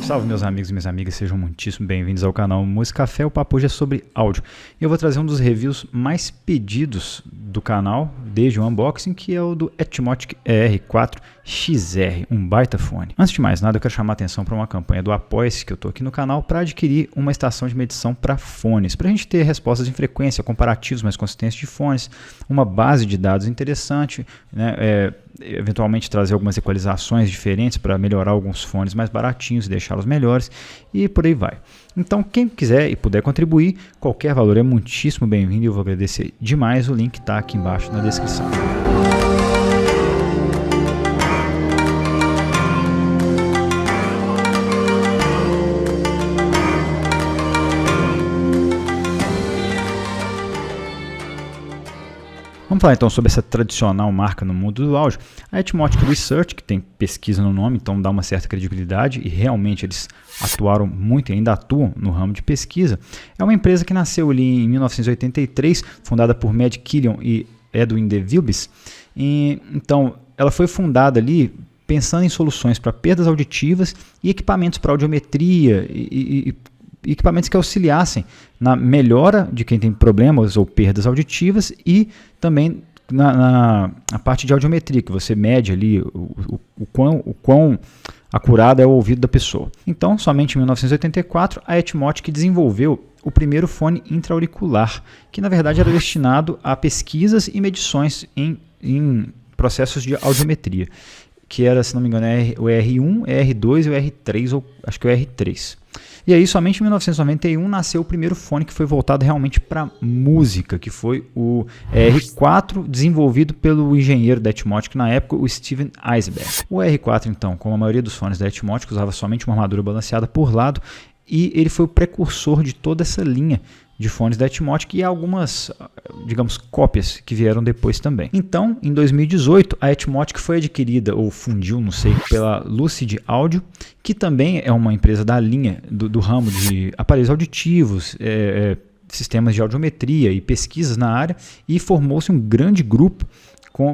Salve meus amigos e minhas amigas, sejam muitíssimo bem-vindos ao canal Música Café. O papo hoje é sobre áudio e eu vou trazer um dos reviews mais pedidos do canal desde o unboxing, que é o do Etmotic ER4XR, um baita fone. Antes de mais nada, eu quero chamar a atenção para uma campanha do Apoia-se que eu estou aqui no canal para adquirir uma estação de medição para fones, para a gente ter respostas em frequência, comparativos mais consistentes de fones, uma base de dados interessante, né, eventualmente trazer algumas equalizações diferentes para melhorar alguns fones mais baratinhos e deixá-los melhores e por aí vai. Então quem quiser e puder contribuir, qualquer valor é muitíssimo bem-vindo e eu vou agradecer demais. O link está aqui embaixo na descrição. Vamos falar então sobre essa tradicional marca no mundo do áudio, a Etmotic Research, que tem pesquisa no nome, então dá uma certa credibilidade e realmente eles atuaram muito e ainda atuam no ramo de pesquisa. É uma empresa que nasceu ali em 1983, fundada por Mad Killion e Edwin de Vilbiss. Então ela foi fundada ali pensando em soluções para perdas auditivas e equipamentos para audiometria e equipamentos que auxiliassem na melhora de quem tem problemas ou perdas auditivas e também na parte de audiometria, que você mede ali o quão acurado é o ouvido da pessoa. Então, somente em 1984, a Etmotic desenvolveu o primeiro fone intra-auricular, que na verdade era destinado a pesquisas e medições em processos de audiometria, que era, se não me engano, o R1, R2 e o R3, ou acho que o R3. E aí, somente em 1991, nasceu o primeiro fone que foi voltado realmente para música, que foi o R4, desenvolvido pelo engenheiro da Etmotic na época, o Steven Eisberg. O R4, então, como a maioria dos fones da Etmotic, usava somente uma armadura balanceada por lado, e ele foi o precursor de toda essa linha de fones da Etmotic e algumas, digamos, cópias que vieram depois também. Então, em 2018, a Etmotic foi adquirida, ou fundiu, não sei, pela Lucid Audio, que também é uma empresa da linha do ramo de aparelhos auditivos, sistemas de audiometria e pesquisas na área, e formou-se um grande grupo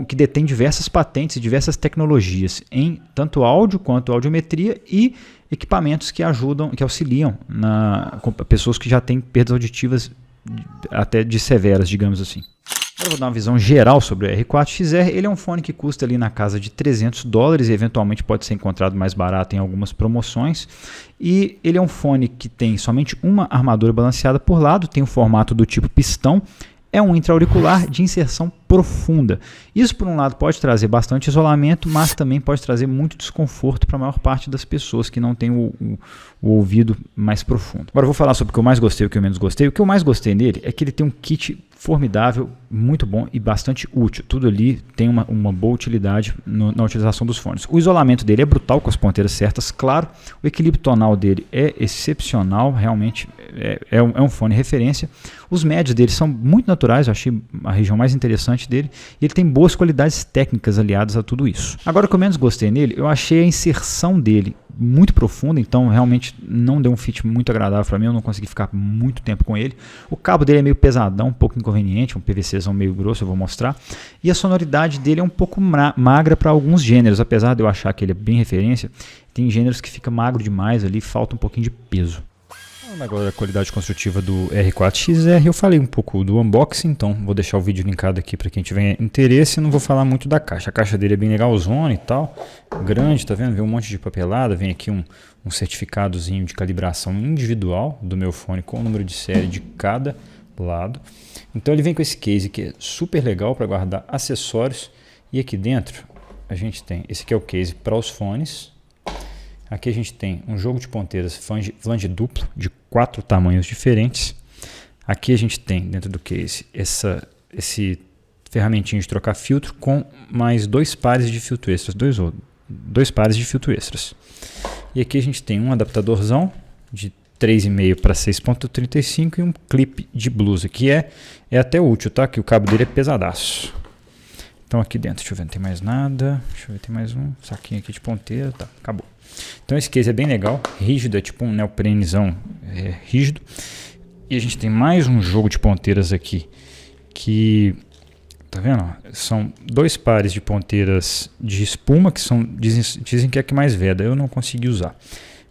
que detém diversas patentes e diversas tecnologias em tanto áudio quanto audiometria e equipamentos que ajudam, que auxiliam com pessoas que já têm perdas auditivas até de severas, digamos assim. Agora eu vou dar uma visão geral sobre o R4XR. Ele é um fone que custa ali na casa de $300 e eventualmente pode ser encontrado mais barato em algumas promoções. E ele é um fone que tem somente uma armadura balanceada por lado, tem o formato do tipo pistão. É um intra-auricular de inserção profunda. Isso, por um lado, pode trazer bastante isolamento, mas também pode trazer muito desconforto para a maior parte das pessoas que não tem o ouvido mais profundo. Agora eu vou falar sobre o que eu mais gostei e o que eu menos gostei. O que eu mais gostei nele é que ele tem um kit formidável, muito bom e bastante útil. Tudo ali tem uma boa utilidade na utilização dos fones. O isolamento dele é brutal, com as ponteiras certas, claro. O equilíbrio tonal dele é excepcional, realmente é um fone referência. Os médios dele são muito naturais, eu achei a região mais interessante dele. E ele tem boas qualidades técnicas aliadas a tudo isso. Agora, o que eu menos gostei nele, eu achei a inserção dele muito profunda, então realmente não deu um fit muito agradável para mim, eu não consegui ficar muito tempo com ele. O cabo dele é meio pesadão, um pouco inconveniente, um PVCzão meio grosso, eu vou mostrar. E a sonoridade dele é um pouco magra para alguns gêneros, apesar de eu achar que ele é bem referência, tem gêneros que fica magro demais ali, falta um pouquinho de peso. Agora a qualidade construtiva do R4XR, eu falei um pouco do unboxing, então vou deixar o vídeo linkado aqui para quem tiver interesse. Não vou falar muito da caixa, a caixa dele é bem legalzona e tal, grande, tá vendo? Vem um monte de papelada, vem aqui um certificadozinho de calibração individual do meu fone com o número de série de cada lado. Então ele vem com esse case que é super legal para guardar acessórios, e aqui dentro a gente tem, esse aqui é o case para os fones. Aqui a gente tem um jogo de ponteiras flange duplo de 4 tamanhos diferentes. Aqui a gente tem dentro do case esse ferramentinho de trocar filtro com mais 2 pares de filtro extras, dois pares de filtro extras. E aqui a gente tem um adaptadorzão de 3,5 para 6,35 e um clipe de blusa, que é até útil, tá? Que o cabo dele é pesadaço. Então aqui dentro, deixa eu ver, não tem mais nada. Deixa eu ver, tem mais um saquinho aqui de ponteira, tá, acabou. Então esse case é bem legal, rígido, é tipo um neoprenezão rígido. E a gente tem mais um jogo de ponteiras aqui, que, tá vendo? São 2 pares de ponteiras de espuma, que dizem que é a que mais veda, eu não consegui usar.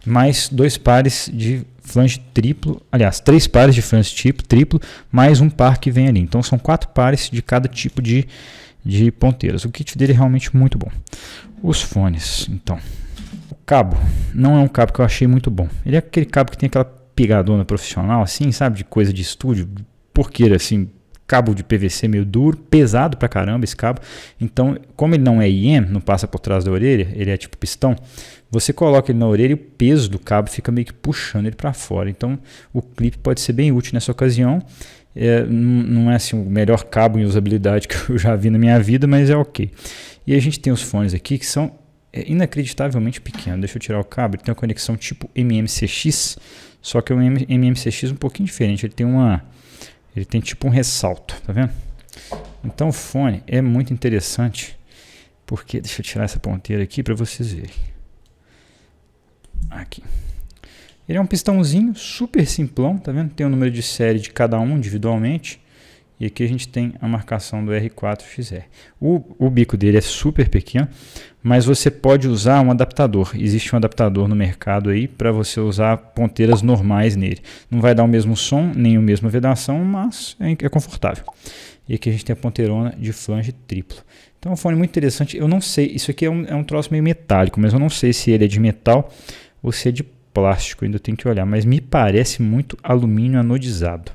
mais 2 pares de flange triplo, aliás, 3 pares de flange triplo, mais um par que vem ali. Então são 4 pares de cada tipo de ponteiras. O kit dele é realmente muito bom. Os fones, então. O cabo não é um cabo que eu achei muito bom. Ele é aquele cabo que tem aquela pegadona profissional, assim, sabe, de coisa de estúdio, porqueira, assim, cabo de PVC meio duro, pesado pra caramba esse cabo. Então, como ele não é IM, não passa por trás da orelha, ele é tipo pistão, você coloca ele na orelha e o peso do cabo fica meio que puxando ele para fora. Então, o clipe pode ser bem útil nessa ocasião. Não é assim o melhor cabo em usabilidade que eu já vi na minha vida, mas é ok. E a gente tem os fones aqui que são inacreditavelmente pequenos. Deixa eu tirar o cabo. Ele tem uma conexão tipo MMCX, só que é um MMCX um pouquinho diferente. Ele tem tipo um ressalto, tá vendo? Então o fone é muito interessante, porque deixa eu tirar essa ponteira aqui para vocês verem. Aqui. Ele é um pistãozinho super simplão, tá vendo? Tem o número de série de cada um individualmente. E aqui a gente tem a marcação do R4XR. O bico dele é super pequeno, mas você pode usar um adaptador. Existe um adaptador no mercado aí para você usar ponteiras normais nele. Não vai dar o mesmo som, nem a mesma vedação, mas é confortável. E aqui a gente tem a ponteirona de flange triplo. Então é um fone muito interessante. Eu não sei, isso aqui é um troço meio metálico, mas eu não sei se ele é de metal ou se é de plástico. Ainda tenho que olhar, mas me parece muito alumínio anodizado.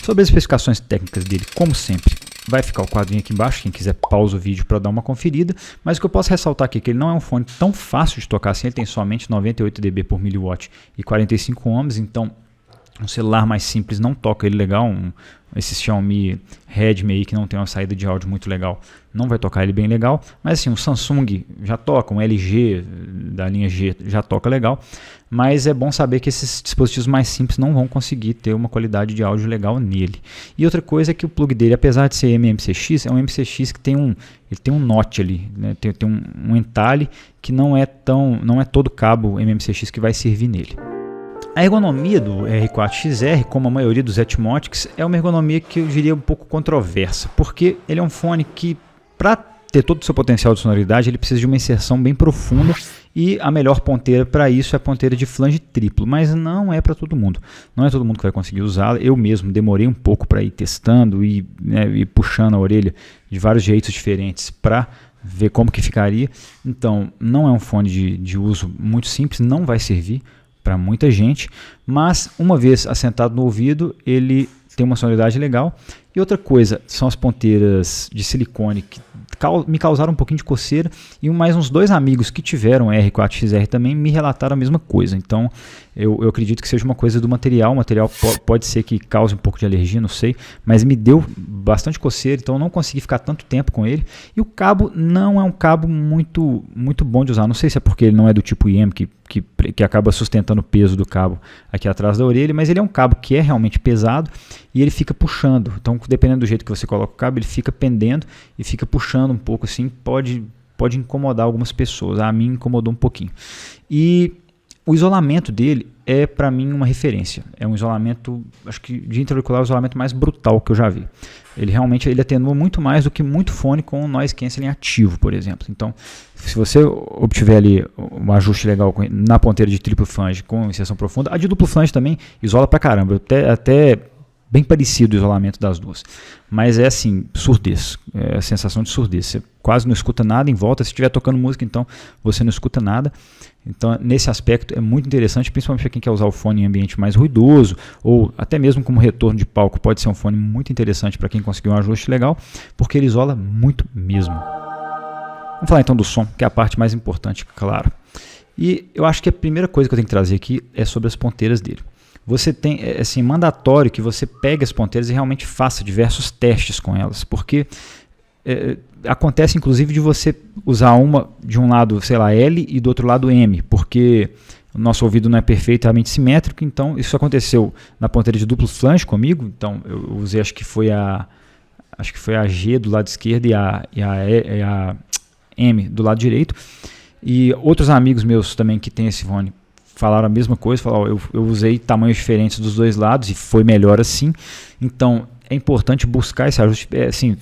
Sobre as especificações técnicas dele, como sempre, vai ficar o quadrinho aqui embaixo, quem quiser pausa o vídeo para dar uma conferida, mas o que eu posso ressaltar aqui é que ele não é um fone tão fácil de tocar assim, ele tem somente 98 dB por miliwatt e 45 ohms, então um celular mais simples não toca ele legal, esse Xiaomi Redmi aí que não tem uma saída de áudio muito legal, não vai tocar ele bem legal, mas assim, um Samsung já toca, um LG da linha G já toca legal, mas é bom saber que esses dispositivos mais simples não vão conseguir ter uma qualidade de áudio legal nele. E outra coisa é que o plug dele, apesar de ser MMCX, é um MCX que tem um notch ali, né? tem um entalhe que não é todo cabo MMCX que vai servir nele. A ergonomia do R4XR, como a maioria dos Atmotics, é uma ergonomia que eu diria um pouco controversa, porque ele é um fone que, para ter todo o seu potencial de sonoridade, ele precisa de uma inserção bem profunda e a melhor ponteira para isso é a ponteira de flange triplo, mas não é para todo mundo. Não é todo mundo que vai conseguir usá-la. Eu mesmo demorei um pouco para ir testando e puxando a orelha de vários jeitos diferentes para ver como que ficaria. Então, não é um fone de uso muito simples, não vai servir para muita gente, mas uma vez assentado no ouvido, ele tem uma sonoridade legal. E outra coisa, são as ponteiras de silicone que me causaram um pouquinho de coceira, e mais uns 2 amigos que tiveram R4XR também me relataram a mesma coisa. Então eu acredito que seja uma coisa do material. O material pode ser que cause um pouco de alergia, não sei, mas me deu bastante coceira, então eu não consegui ficar tanto tempo com ele. E o cabo não é um cabo muito bom de usar, não sei se é porque ele não é do tipo IM que acaba sustentando o peso do cabo aqui atrás da orelha, mas ele é um cabo que é realmente pesado e ele fica puxando. Então, dependendo do jeito que você coloca o cabo, ele fica pendendo e fica puxando um pouco assim, pode incomodar algumas pessoas. A mim incomodou um pouquinho. E o isolamento dele é para mim uma referência. É um isolamento, acho que de intra-auricular, o isolamento mais brutal que eu já vi. Ele realmente atenua muito mais do que muito fone com noise cancelling ativo, por exemplo. Então, se você obtiver ali um ajuste legal na ponteira de triplo flange com inserção profunda, a de duplo flange também isola pra caramba, até bem parecido o isolamento das duas. Mas é assim, surdez, é a sensação de surdez. Você quase não escuta nada em volta. Se estiver tocando música, então você não escuta nada. Então, nesse aspecto é muito interessante, principalmente para quem quer usar o fone em ambiente mais ruidoso, ou até mesmo como retorno de palco, pode ser um fone muito interessante para quem conseguiu um ajuste legal, porque ele isola muito mesmo. Vamos falar então do som, que é a parte mais importante, claro. E eu acho que a primeira coisa que eu tenho que trazer aqui é sobre as ponteiras dele. Você tem, assim, mandatório que você pegue as ponteiras e realmente faça diversos testes com elas, porque acontece inclusive de você usar uma de um lado, sei lá, L e do outro lado M, porque o nosso ouvido não é perfeitamente simétrico. Então isso aconteceu na ponteira de duplo flange comigo. Então eu usei, acho que foi a G do lado esquerdo e a M do lado direito, e outros amigos meus também que tem esse fone falaram a mesma coisa, falaram, eu usei tamanhos diferentes dos dois lados e foi melhor assim. Então é importante buscar esse ajuste, assim,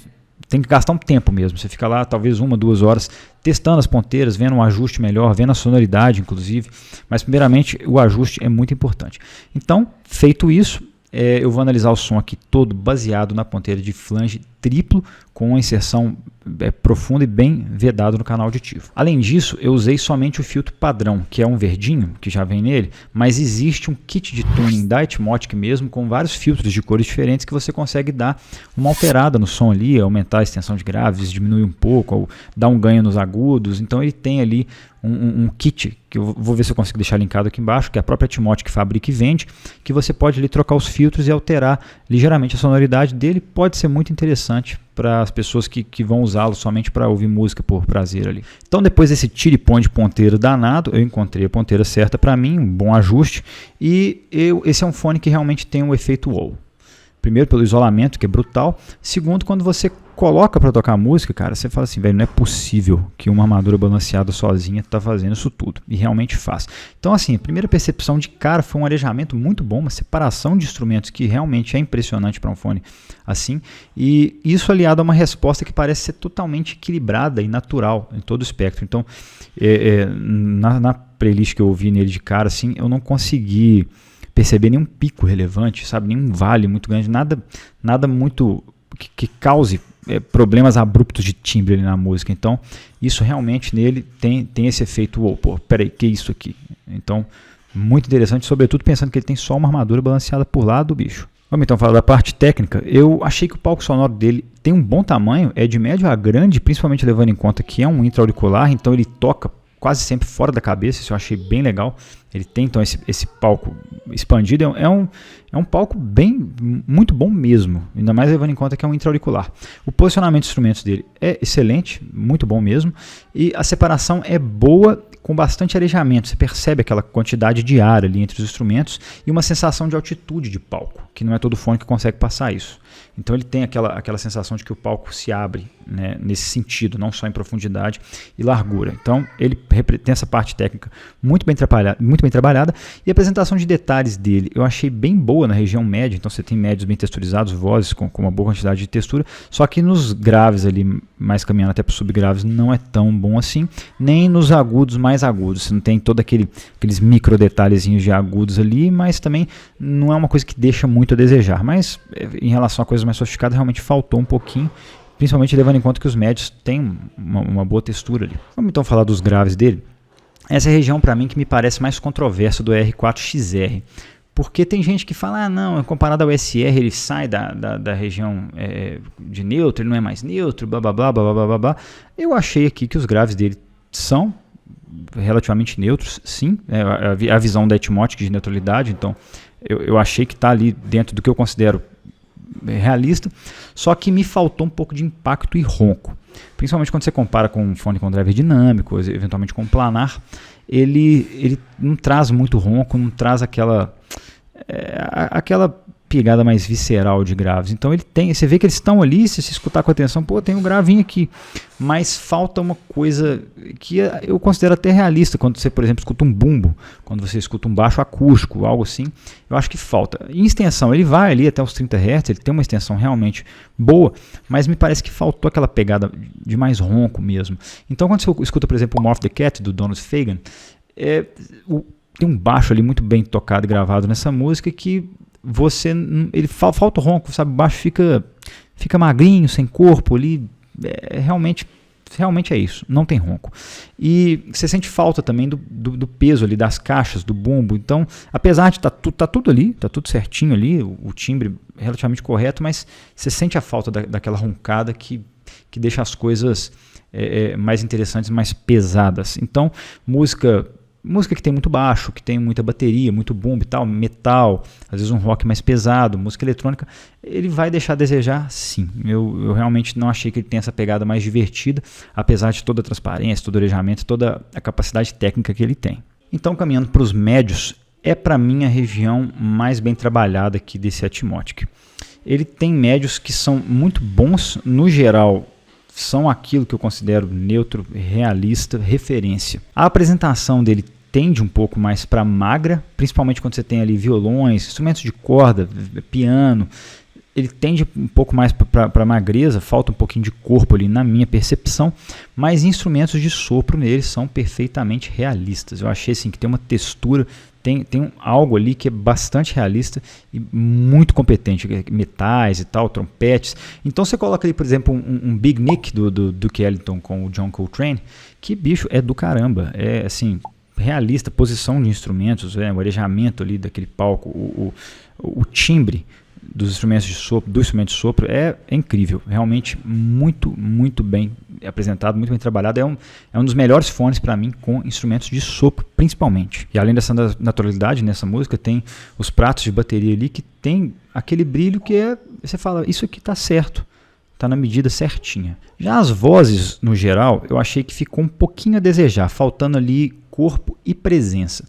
tem que gastar um tempo mesmo. Você fica lá talvez 1, 2 horas testando as ponteiras, vendo um ajuste melhor, vendo a sonoridade inclusive, mas primeiramente o ajuste é muito importante. Então, feito isso, eu vou analisar o som aqui todo baseado na ponteira de flange triplo com uma inserção profunda e bem vedado no canal auditivo. Além disso, eu usei somente o filtro padrão, que é um verdinho, que já vem nele, mas existe um kit de tuning da Etmotic mesmo, com vários filtros de cores diferentes que você consegue dar uma alterada no som ali, aumentar a extensão de graves, diminuir um pouco, ou dar um ganho nos agudos. Então ele tem ali um kit, que eu vou ver se eu consigo deixar linkado aqui embaixo, que a própria Etmotic fabrica e vende, que você pode ali trocar os filtros e alterar ligeiramente a sonoridade dele. Pode ser muito interessante para as pessoas que vão usá-lo somente para ouvir música por prazer ali. Então, depois desse tira e põe de ponteiro danado, eu encontrei a ponteira certa para mim, um bom ajuste, e esse é um fone que realmente tem um efeito wow. Primeiro, pelo isolamento, que é brutal. Segundo, quando você coloca para tocar música, cara, você fala assim, velho, não é possível que uma armadura balanceada sozinha tá fazendo isso tudo. E realmente faz. Então, assim, a primeira percepção de cara foi um arejamento muito bom, uma separação de instrumentos que realmente é impressionante para um fone assim. E isso aliado a uma resposta que parece ser totalmente equilibrada e natural em todo o espectro. Então, na playlist que eu ouvi nele de cara, assim, eu não consegui perceber nenhum pico relevante, sabe, nenhum vale muito grande, nada muito que cause problemas abruptos de timbre ali na música. Então, isso realmente nele tem esse efeito, oh, pô, peraí, que é isso aqui? Então, muito interessante, sobretudo pensando que ele tem só uma armadura balanceada por lá do bicho. Vamos então falar da parte técnica. Eu achei que o palco sonoro dele tem um bom tamanho, é de médio a grande, principalmente levando em conta que é um intra-auricular, então ele toca quase sempre fora da cabeça, isso eu achei bem legal. Ele tem então esse palco expandido, é um palco muito bom mesmo, ainda mais levando em conta que é um intra-auricular. O posicionamento dos instrumentos dele é excelente, muito bom mesmo, e a separação é boa, com bastante arejamento. Você percebe aquela quantidade de ar ali entre os instrumentos e uma sensação de altitude de palco, que não é todo fone que consegue passar isso. Então ele tem aquela sensação de que o palco se abre, né, nesse sentido, não só em profundidade e largura. Então ele tem essa parte técnica muito bem trabalhada, e a apresentação de detalhes dele eu achei bem boa na região média. Então você tem médios bem texturizados, vozes com uma boa quantidade de textura, só que nos graves ali, mais caminhando até para os subgraves, não é tão bom assim, nem nos agudos mais agudos. Você não tem todo aqueles micro detalhezinhos de agudos ali, mas também não é uma coisa que deixa muito a desejar. Mas em relação a coisas mais sofisticadas, realmente faltou um pouquinho, principalmente levando em conta que os médios têm uma boa textura ali. Vamos então falar dos graves dele. Essa é a região para mim que me parece mais controversa do R4XR, porque tem gente que fala, não, comparado ao SR ele sai da região de neutro, ele não é mais neutro, blá blá blá blá blá blá blá. Eu achei aqui que os graves dele são relativamente neutros, sim, a visão da Etmotic de neutralidade, então eu achei que está ali dentro do que eu considero realista, só que me faltou um pouco de impacto e ronco, principalmente quando você compara com um fone com driver dinâmico, eventualmente com um planar. Ele não traz muito ronco, não traz aquela pegada mais visceral de graves. Então ele tem, você vê que eles estão ali, se você escutar com atenção, pô, tem um gravinho aqui, mas falta uma coisa que eu considero até realista, quando você, por exemplo, escuta um bumbo, quando você escuta um baixo acústico, algo assim, eu acho que falta. Em extensão, ele vai ali até os 30 Hz, ele tem uma extensão realmente boa, mas me parece que faltou aquela pegada de mais ronco mesmo. Então quando você escuta, por exemplo, o Morph the Cat, do Donald Fagen, tem um baixo ali muito bem tocado e gravado nessa música que falta o ronco, sabe? O baixo fica magrinho, sem corpo ali, realmente é isso, não tem ronco. E você sente falta também do peso ali das caixas, do bumbo. Então, apesar de tá tudo ali, tá tudo certinho ali, o timbre relativamente correto, mas você sente a falta daquela roncada que deixa as coisas mais interessantes, mais pesadas. Então, música que tem muito baixo, que tem muita bateria, muito bumbo e tal, metal, às vezes um rock mais pesado, música eletrônica, ele vai deixar a desejar, sim. Eu realmente não achei que ele tenha essa pegada mais divertida, apesar de toda a transparência, todo o arejamento, toda a capacidade técnica que ele tem. Então, caminhando para os médios, é para mim a região mais bem trabalhada aqui desse Etmotic. Ele tem médios que são muito bons, no geral, são aquilo que eu considero neutro, realista, referência. A apresentação dele tende um pouco mais para magra, principalmente quando você tem ali violões, instrumentos de corda, piano. ele tende um pouco mais para magreza, falta um pouquinho de corpo ali na minha percepção, mas instrumentos de sopro neles são perfeitamente realistas. Eu achei assim, que tem uma textura, tem algo ali que é bastante realista e muito competente, metais e tal, trompetes. Então você coloca ali, por exemplo, um Big Nick do Duke Ellington com o John Coltrane, que bicho é do caramba, é assim, realista, posição de instrumentos, o arejamento ali daquele palco, o timbre dos instrumentos de sopro, do instrumento de sopro é incrível, realmente muito, muito bem apresentado, muito bem trabalhado, é um dos melhores fones para mim com instrumentos de sopro, principalmente. E além dessa naturalidade nessa música, tem os pratos de bateria ali que tem aquele brilho que você fala, isso aqui tá certo, tá na medida certinha. Já as vozes, no geral, eu achei que ficou um pouquinho a desejar, faltando ali corpo e presença.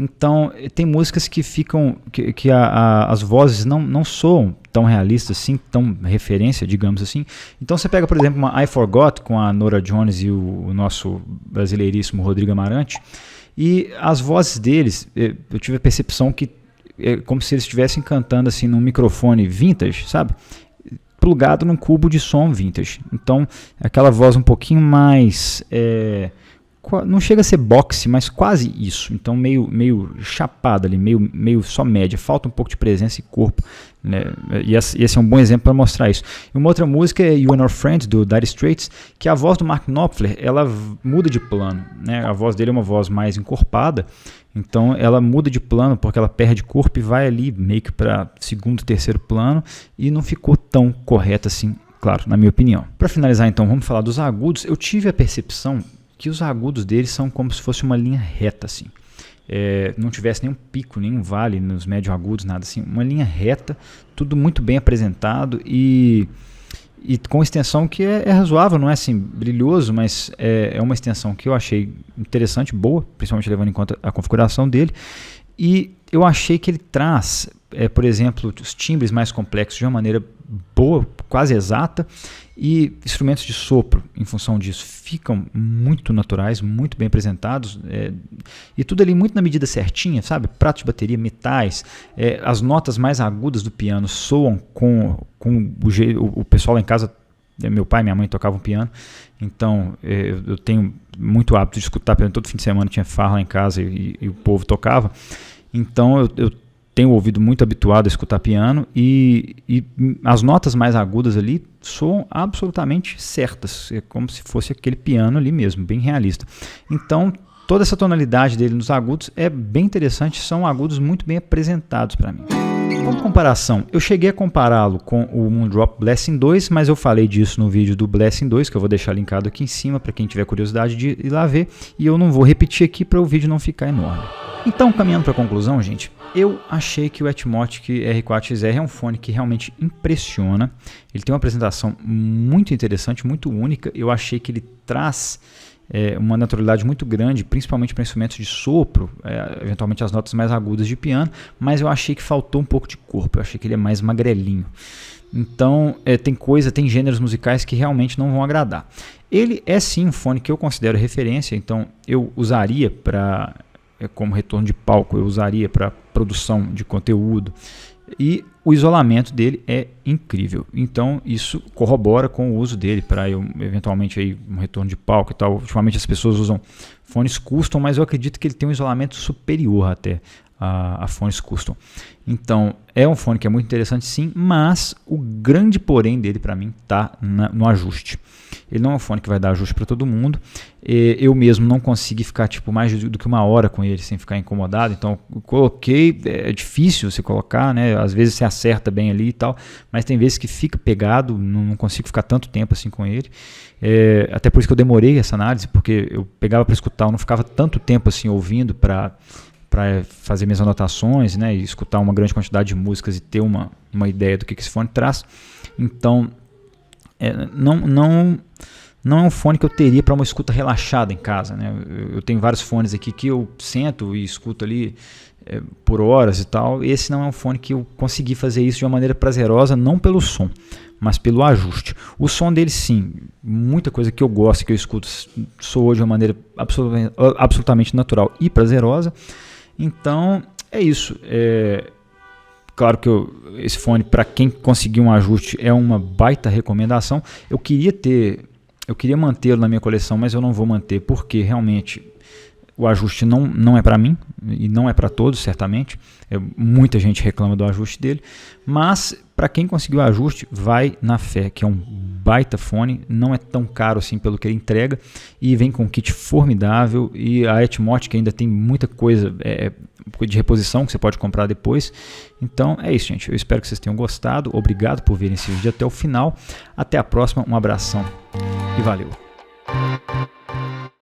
Então, tem músicas que ficam, que as vozes não soam tão realistas assim, tão referência, digamos assim. Então, você pega, por exemplo, uma I Forgot com a Norah Jones e o nosso brasileiríssimo Rodrigo Amarante, e as vozes deles, eu tive a percepção que é como se eles estivessem cantando assim num microfone vintage, sabe? Plugado num cubo de som vintage. Então, aquela voz um pouquinho mais... não chega a ser boxe, mas quase isso. Então meio chapado ali, meio só média. Falta um pouco de presença e corpo, né? E esse é um bom exemplo para mostrar isso. E uma outra música é You and Your Friends, do Dire Straits, que a voz do Mark Knopfler, ela muda de plano, né? A voz dele é uma voz mais encorpada, então ela muda de plano porque ela perde corpo e vai ali meio que para segundo, terceiro plano, e não ficou tão correta assim, claro, na minha opinião. Para finalizar então, vamos falar dos agudos. Eu tive a percepção que os agudos deles são como se fosse uma linha reta, assim. Não tivesse nenhum pico, nenhum vale nos médio agudos, nada assim. Uma linha reta, tudo muito bem apresentado e com extensão que é razoável, não é assim brilhoso, mas é uma extensão que eu achei interessante, boa, principalmente levando em conta a configuração dele. E eu achei que ele traz, por exemplo, os timbres mais complexos de uma maneira boa, quase exata, e instrumentos de sopro, em função disso, ficam muito naturais, muito bem apresentados, e tudo ali muito na medida certinha, sabe? Prato de bateria, metais, as notas mais agudas do piano soam com o pessoal lá em casa, meu pai e minha mãe tocavam piano, então eu tenho muito hábito de escutar piano, todo fim de semana tinha farra lá em casa e o povo tocava, então eu tenho ouvido muito habituado a escutar piano e as notas mais agudas ali soam absolutamente certas, é como se fosse aquele piano ali mesmo, bem realista. Então, toda essa tonalidade dele nos agudos é bem interessante, são agudos muito bem apresentados para mim. Como comparação, eu cheguei a compará-lo com o Moondrop Blessing 2, mas eu falei disso no vídeo do Blessing 2, que eu vou deixar linkado aqui em cima para quem tiver curiosidade de ir lá ver, e eu não vou repetir aqui para o vídeo não ficar enorme. Então, caminhando para a conclusão, gente, eu achei que o Atmotic R4XR é um fone que realmente impressiona. Ele tem uma apresentação muito interessante, muito única. Eu achei que ele traz uma naturalidade muito grande, principalmente para instrumentos de sopro, eventualmente as notas mais agudas de piano, mas eu achei que faltou um pouco de corpo, eu achei que ele é mais magrelinho. Então, tem gêneros musicais que realmente não vão agradar. Ele é sim um fone que eu considero referência, então eu usaria como retorno de palco, eu usaria para produção de conteúdo, e o isolamento dele é incrível, então isso corrobora com o uso dele para eventualmente aí um retorno de palco e tal. Ultimamente as pessoas usam fones custom, mas eu acredito que ele tem um isolamento superior até a fones custom. Então é um fone que é muito interessante sim, mas o grande porém dele para mim está no ajuste. Ele não é um fone que vai dar ajuste para todo mundo. Eu mesmo não consegui ficar mais do que uma hora com ele sem ficar incomodado. Então eu coloquei, é difícil você colocar, né? Às vezes você acerta bem ali e tal, mas tem vezes que fica pegado, não consigo ficar tanto tempo assim com ele. Até por isso que eu demorei essa análise, porque eu pegava para escutar, eu não ficava tanto tempo assim ouvindo para fazer minhas anotações, né, e escutar uma grande quantidade de músicas e ter uma ideia do que esse fone traz. Então, não é um fone que eu teria para uma escuta relaxada em casa, né? Eu tenho vários fones aqui que eu sento e escuto ali por horas e tal. Esse não é um fone que eu consegui fazer isso de uma maneira prazerosa, não pelo som, mas pelo ajuste. O som dele sim, muita coisa que eu gosto, que eu escuto, soa de uma maneira absolutamente natural e prazerosa. Então é isso. Claro que esse fone, para quem conseguir um ajuste, é uma baita recomendação. Eu queria mantê-lo na minha coleção, mas eu não vou manter, porque realmente o ajuste não é para mim, e não é para todos, certamente. Muita gente reclama do ajuste dele, mas para quem conseguiu o ajuste, vai na fé, que é um baita fone, não é tão caro assim pelo que ele entrega, e vem com um kit formidável, e a Etmotic ainda tem muita coisa de reposição que você pode comprar depois. Então é isso, gente. Eu espero que vocês tenham gostado. Obrigado por verem esse vídeo até o final. Até a próxima, um abração e valeu!